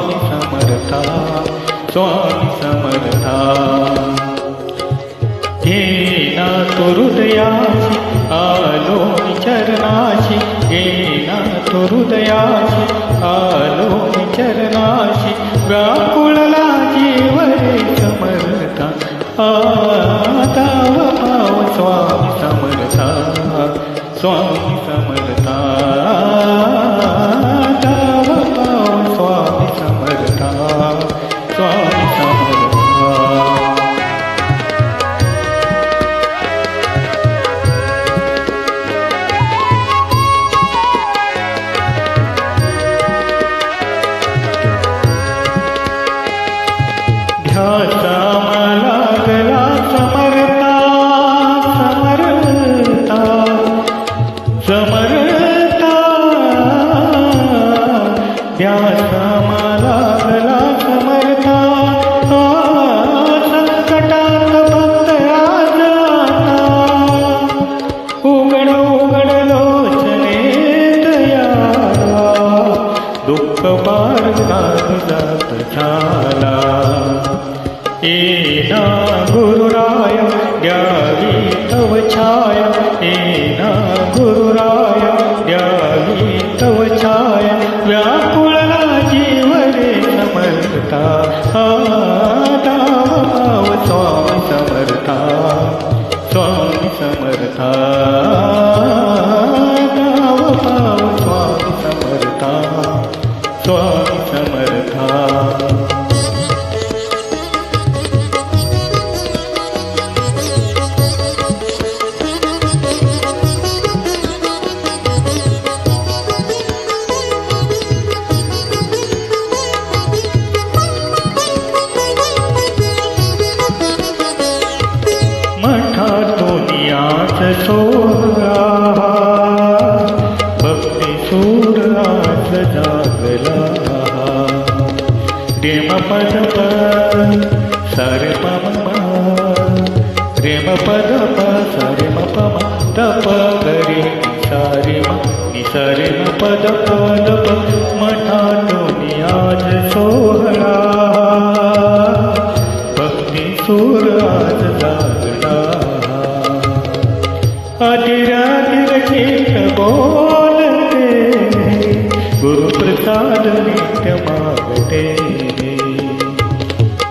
स्वामी समर्था स्वामी समर्था घेना तो हृदयाची आलो मी चरणाशी घेना तो हृदयाशी आलो मी चरणाशी व्याकुळला जीव रे समर्था दाव पाव स्वामी समर्था स्वामी समर्था दाव पाव स्वामी समर्था स्वामी समर्था ध्यासा मला गला समर्था समर्था समर्था ध्यासा मला गला समर्था संकटात भक्त राजा उघड उघड लोचने दयाळा दुःख पार जात झाला येना गुरुराय द्यावी तव छाया येना गुरुराय द्यावी तव छाया व्याकुळला जीव रे समर्था दाव पाव स्वामी समर्था स्वामी समर्था दाव पाव स्वामी समर्था स्वामी समर्था सोहळा भक्ती सूरास जागला रेम पद सारे पम रेम पद सारे पम तप गरे सारे निसारे पद पद मठातून आज सोहळा भक्ती सूरास जागला अधीर अधीर चित्त बोलते गुरु प्रसाद नित्य मागते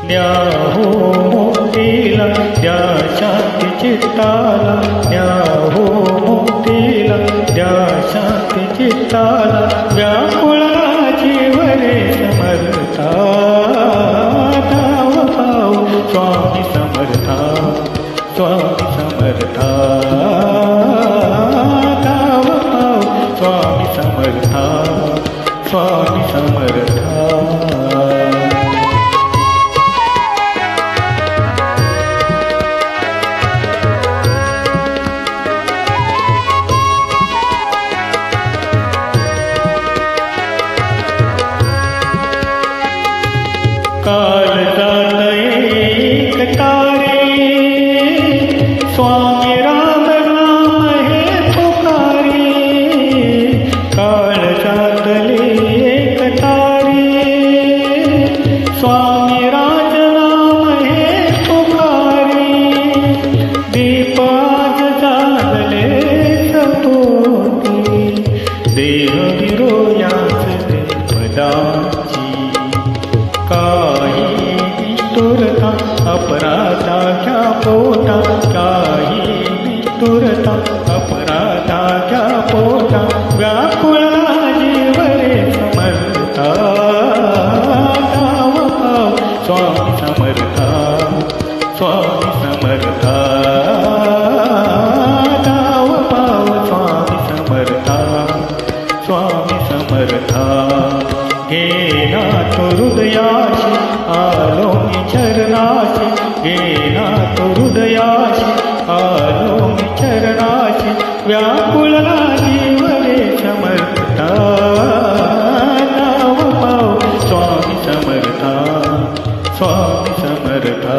न्याहो मुक्तीला द्या शांती चित्ताला न्याहो मुक्तीला द्या शांती चित्ताला व्याकुळा जीव रे समर्था दाव पाव स्वामी समर्था स्वामी समर्था दाव पाव स्वामी समर्था स्वामी समर्था काल जात एक तारे स्वामी राम नाम हे पुकारे काळ जातले एक तारे स्वामी राज नाम हे पुकारे दीप आज जागले सपोती देह विरोयास पदाची काही तुरता अपराधाच्या पोटा काही तुरता अपराधाच्या पोटा व्याकुळा जीव रे समर्था दाव पाव स्वामी समर्था स्वामी समर्था दाव पाव स्वामी समर्था स्वामी समर्था घेना तो हृदयाशी आलो मी चरणाशी घेना तो हृदयाशी आलो मी चरणाशी व्याकुळला जीव रे समर्था दाव पाव स्वामी समर्था स्वामी समर्था